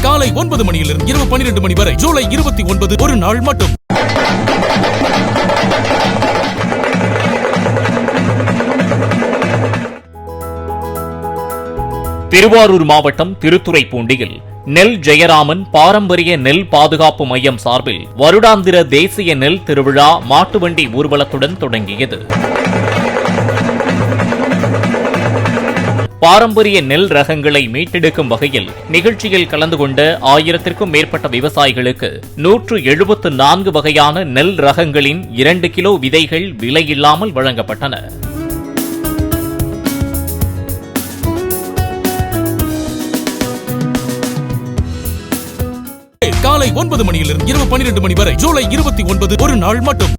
காலை 9 மணியிலிருந்து இரவு 12 மணி வரை ஜூலை 29 ஒரு நாள் மட்டும். திருவாரூர் மாவட்டம் திருத்துறைப்பூண்டியில் நெல் ஜெயராமன் பாரம்பரிய நெல் பாதுகாப்பு மையம் சார்பில் வருடாந்திர தேசிய நெல் திருவிழா மாட்டுவண்டி ஊர்வலத்துடன் தொடங்கியது. பாரம்பரிய நெல் ரகங்களை மீட்டெடுக்கும் வகையில் நிகழ்ச்சியில் கலந்து கொண்ட 1000க்கும் மேற்பட்ட விவசாயிகளுக்கு 174 வகையான நெல் ரகங்களின் 2 கிலோ விதைகள் விலையில்லாமல் வழங்கப்பட்டன. காலை 9 மணியிலிருந்து இரவு 12 மணி வரை ஜூலை 29 ஒரு நாள் மட்டும்.